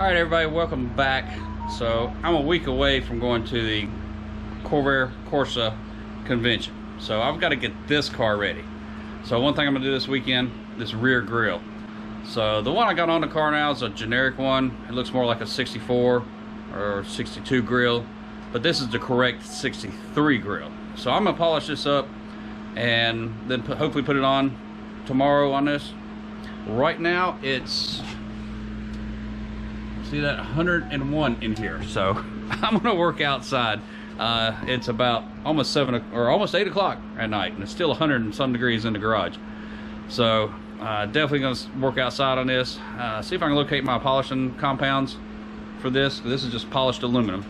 Alright everybody, welcome back. So I'm a week away from going to the Corvair CORSA convention. So I've got to get this car ready. So one thing I'm going to do this weekend, this rear grille. So the one I got on the car now is a generic one. It looks more like a 64 or 62 grille, but this is the correct 63 grille. So I'm going to polish this up and then hopefully put it on tomorrow on this. Right now it's, see that 101 in here, so I'm gonna work outside. It's about almost 7 or almost 8 o'clock at night, and it's still 100 and some degrees in the garage. So definitely gonna work outside on this. See if I can locate my polishing compounds for this. This is just polished aluminum,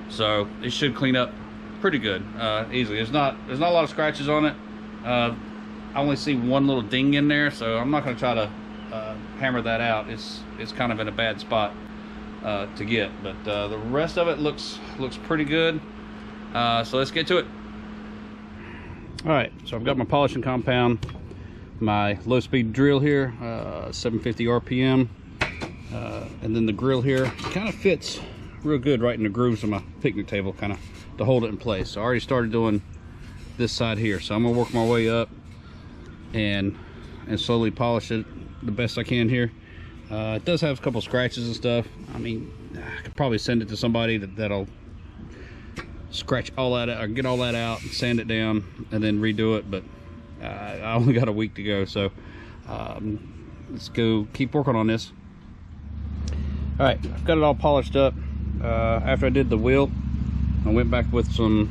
so it should clean up pretty good, easily. There's not a lot of scratches on it. I only see one little ding in there, so I'm not gonna try to hammer that out. It's kind of in a bad spot to get, but the rest of it looks pretty good. So let's get to it. All right, so I've got my polishing compound, my low speed drill here, 750 RPM, and then the grill here kind of fits real good right in the grooves of my picnic table, kind of to hold it in place. So I already started doing this side here, so I'm gonna work my way up and slowly polish it the best I can here. It does have a couple scratches and stuff. I mean, I could probably send it to somebody that'll scratch all that out, or get all that out and sand it down and then redo it, but I only got a week to go, so let's go keep working on this. All right, I've got it all polished up. After I did the wheel, I went back with some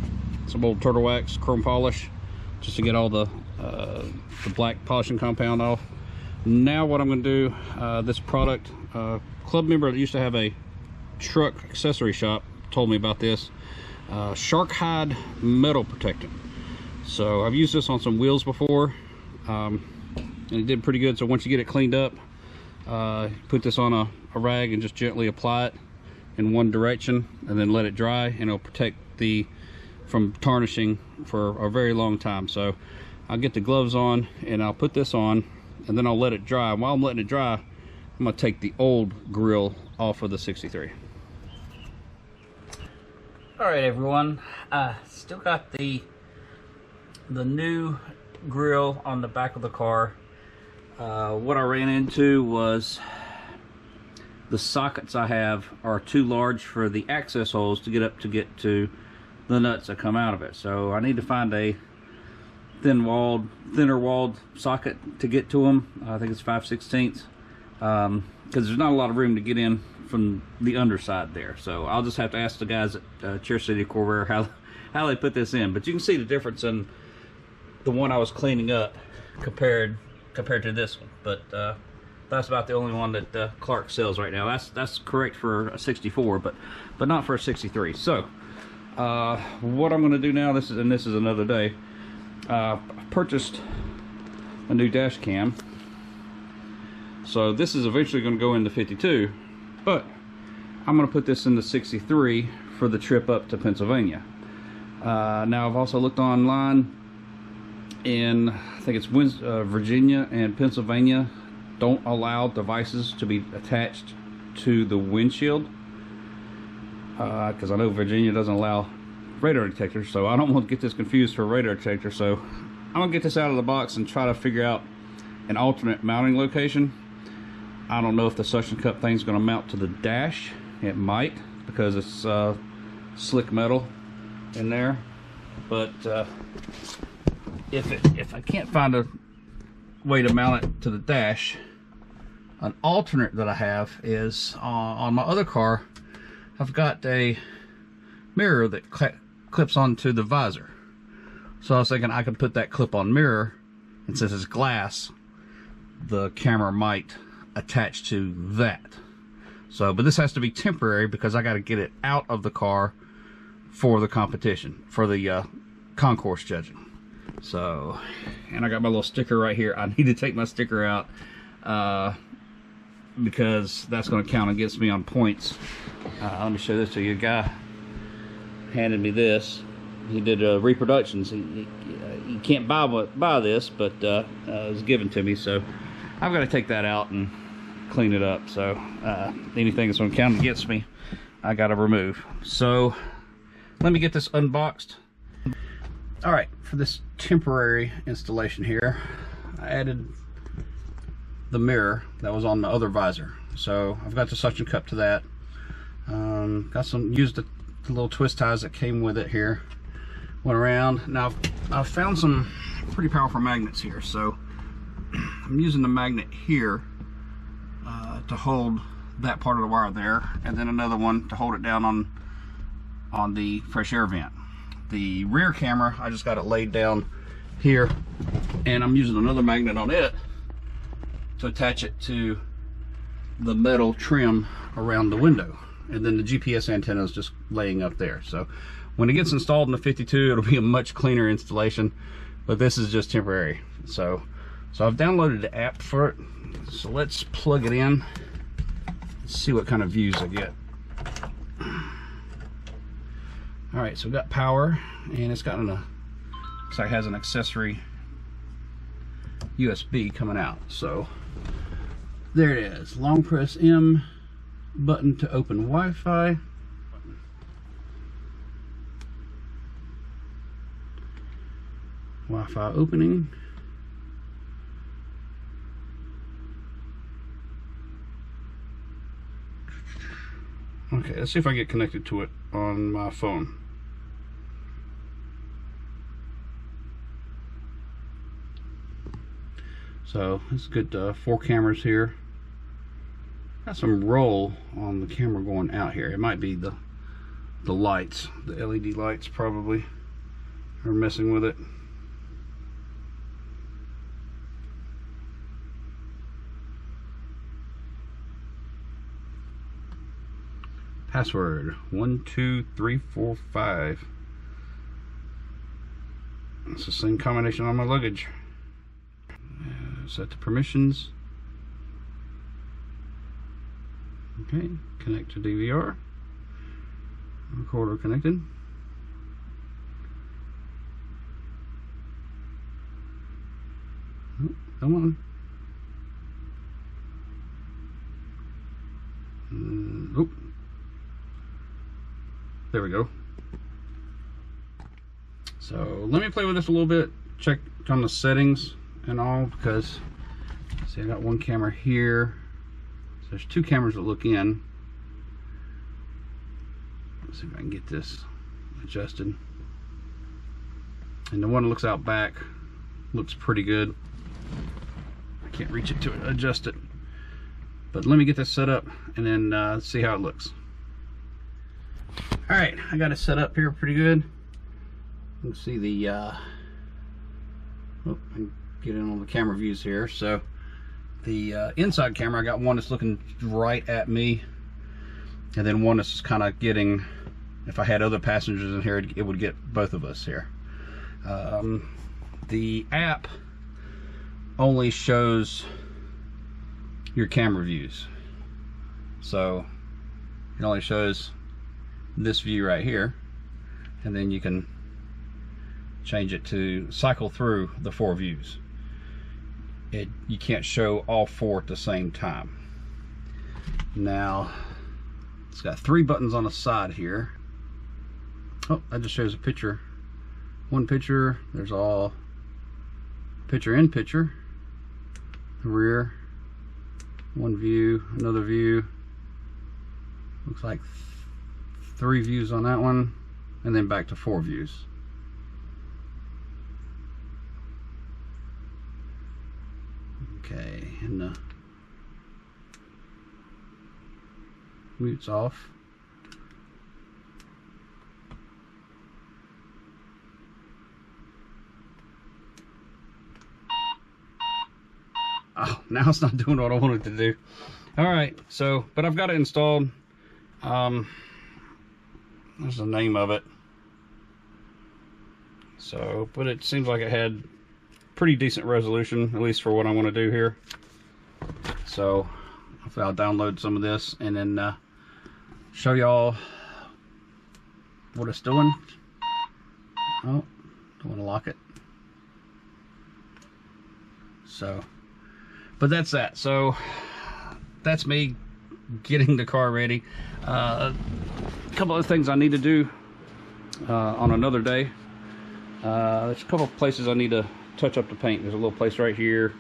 old turtle wax chrome polish just to get all the black polishing compound off. Now what I'm going to do, this product, club member that used to have a truck accessory shop told me about this, shark hide metal protectant. So I've used this on some wheels before, and it did pretty good. So once you get it cleaned up, put this on a rag and just gently apply it in one direction and then let it dry, and it'll protect from tarnishing for a very long time. So I'll get the gloves on and I'll put this on, and then I'll let it dry. While I'm letting it dry, I'm gonna take the old grill off of the 63. All right, everyone. Still got the new grill on the back of the car. What I ran into was the sockets I have are too large for the access holes to get to the nuts that come out of it. So I need to find a thinner walled socket to get to them. I think it's 5/16, because there's not a lot of room to get in from the underside there. So I'll just have to ask the guys at Chair City Corvair how they put this in. But you can see the difference in the one I was cleaning up compared to this one. But that's about the only one that Clark sells right now. That's correct for a 64, but not for a 63. So what I'm going to do now, this is another day. I purchased a new dash cam, so this is eventually going to go into 52, but I'm going to put this in the 63 for the trip up to Pennsylvania. Now I've also looked online, and I think it's Virginia and Pennsylvania don't allow devices to be attached to the windshield, because I know Virginia doesn't allow radar detector, so I don't want to get this confused for a radar detector. So I'm gonna get this out of the box and try to figure out an alternate mounting location. I don't know if the suction cup thing's gonna mount to the dash. It might, because it's slick metal in there, but if I can't find a way to mount it to the dash, an alternate that I have is on my other car. I've got a mirror that clips onto the visor, so I was thinking I could put that clip-on mirror, and since it's glass, the camera might attach to that. So, but this has to be temporary because I got to get it out of the car for the competition, for the concourse judging. So, and I got my little sticker right here. I need to take my sticker out because that's going to count against me on points. Let me show this to you. A guy handed me this. He did reproductions. He can't buy this, but it was given to me, so I've got to take that out and clean it up. So anything that's going to count against me, I got to remove. So let me get this unboxed. All right, for this temporary installation here, I added the mirror that was on the other visor. So I've got the suction cup to that. Used the little twist ties that came with it here. Went around. Now I've found some pretty powerful magnets here. So I'm using the magnet here to hold that part of the wire there, and then another one to hold it down on the fresh air vent. The rear camera, I just got it laid down here, and I'm using another magnet on it to attach it to the metal trim around the window, and then the GPS antenna is just laying up there. So when it gets installed in the 52, it'll be a much cleaner installation, but this is just temporary. So I've downloaded the app for it, so let's plug it in. Let's see what kind of views I get. All right, so we've got power, and it's got looks like it has an accessory USB coming out. So there it is. Long press M button to open Wi-Fi. Wi-Fi opening. Okay, let's see if I get connected to it on my phone. So it's good. 4 cameras here. Got some roll on the camera going out here. It might be the lights, the LED lights probably are messing with it. Password 12345. It's the same combination on my luggage. Set the permissions. Okay, connect to DVR. Recorder connected. Oh, come on. Oh. There we go. So let me play with this a little bit, check on the settings and all, because see, I got one camera here. So there's 2 cameras that look in. Let's see if I can get this adjusted. And the one that looks out back looks pretty good. I can't reach it to adjust it. But let me get this set up and then see how it looks. All right, I got it set up here pretty good. You can see the I can get in on the camera views here. So the inside camera, I got one that's looking right at me, and then one that's just kind of getting, if I had other passengers in here, it would get both of us here. The app only shows your camera views, so it only shows this view right here, and then you can change it to cycle through the 4 views. You can't show all 4 at the same time. Now it's got 3 buttons on the side here. Oh, that just shows a picture. One picture. There's all picture in picture. The rear. One view. Another view. Looks like 3 views on that one, and then back to 4 views. Okay, and the mute's off. Oh, now it's not doing what I wanted to do. All right, so, but I've got it installed. There's the name of it. So, but it seems like it had pretty decent resolution, at least for what I want to do here. So hopefully I'll download some of this and then show y'all what it's doing. Oh, don't want to lock it. So, but that's that. So that's me getting the car ready. A couple of things I need to do on another day. There's a couple of places I need to touch up the paint. There's a little place right here.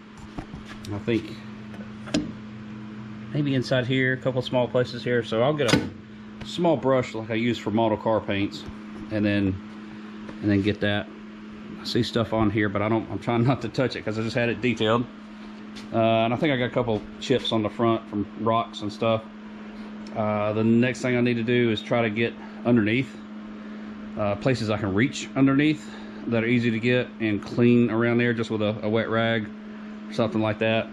I think maybe inside here, a couple of small places here. So I'll get a small brush like I use for model car paints, and then get that. I see stuff on here, but I'm trying not to touch it because I just had it detailed. And I think I got a couple chips on the front from rocks and stuff. The next thing I need to do is try to get underneath, places I can reach underneath that are easy to get and clean around there just with a wet rag or something like that.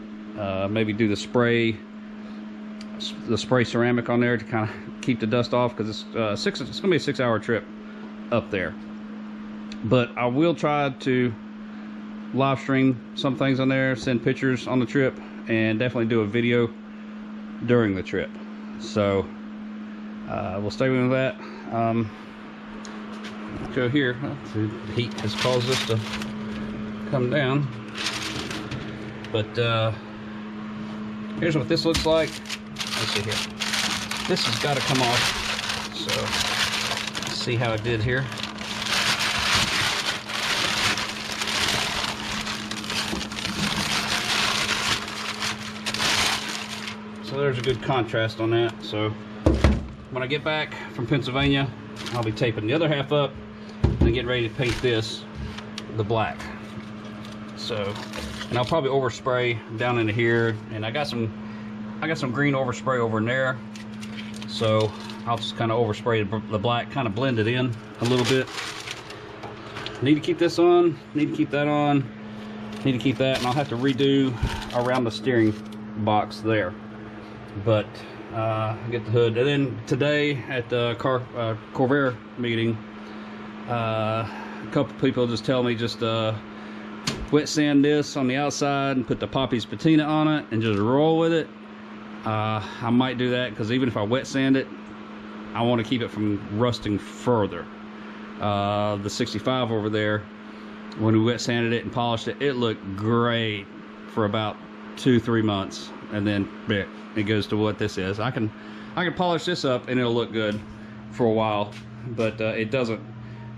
Maybe do the spray ceramic on there to kind of keep the dust off, because it's gonna be a 6-hour trip up there. But I will try to live stream some things on there, send pictures on the trip, and definitely do a video during the trip. So we'll stay with that. Go here. The heat has caused this to come down, but here's what this looks like. Let's see here. This has got to come off. So let's see how it did here. So there's a good contrast on that. So when I get back from Pennsylvania, I'll be taping the other half up and getting ready to paint this the black. So, and I'll probably overspray down into here, and I got some green overspray over in there. So I'll just kind of overspray the black, kind of blend it in a little bit. Need to keep this on, need to keep that on, need to keep that, and I'll have to redo around the steering box there. But get the hood. And then today at the Corvair meeting, a couple people just tell me just wet sand this on the outside and put the Poppy's patina on it and just roll with it. I might do that, because even if I wet sand it, I want to keep it from rusting further. The 65 over there, when we wet sanded it and polished it, it looked great for about 2-3 months, and then it goes to what this is. I can polish this up and it'll look good for a while, but it doesn't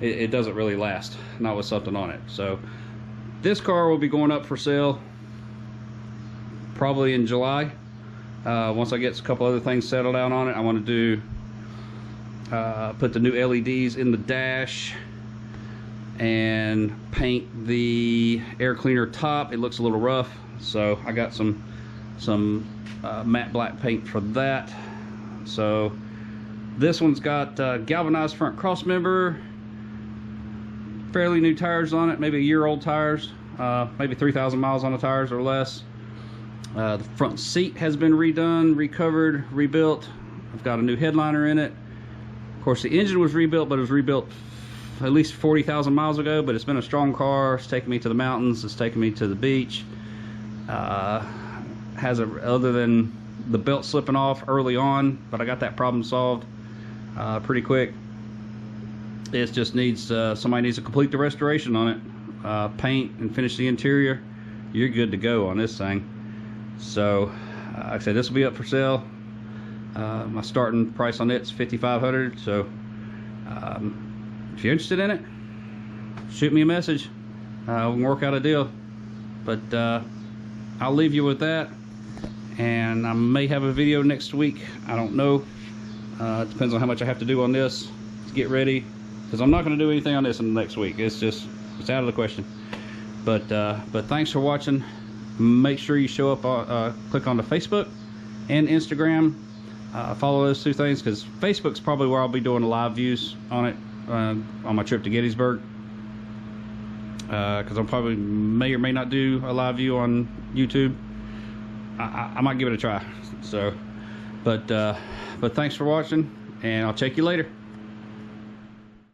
really last, not with something on it. So this car will be going up for sale probably in July. Once I get a couple other things settled out on it, I want to do put the new LEDs in the dash and paint the air cleaner top. It looks a little rough, so I got some matte black paint for that. So this one's got galvanized front cross member, fairly new tires on it, maybe a year-old tires, maybe 3,000 miles on the tires or less. The front seat has been redone, recovered, rebuilt. I've got a new headliner in it. Of course, the engine was rebuilt, but it was rebuilt at least 40,000 miles ago. But it's been a strong car. It's taken me to the mountains. It's taken me to the beach. Other than the belt slipping off early on, but I got that problem solved pretty quick. It just needs somebody needs to complete the restoration on it, paint and finish the interior. You're good to go on this thing. So like I said, this will be up for sale. My starting price on it's $5,500. So if you're interested in it, shoot me a message. We can work out a deal. But I'll leave you with that, and I may have a video next week. I don't know. It depends on how much I have to do on this to get ready, because I'm not going to do anything on this in the next week. It's out of the question. But thanks for watching. Make sure you show up, click on the Facebook and Instagram. Follow those two things, because Facebook's probably where I'll be doing the live views on it on my trip to Gettysburg. Because I'll probably may or may not do a live view on YouTube. I might give it a try. So, but thanks for watching, and I'll check you later.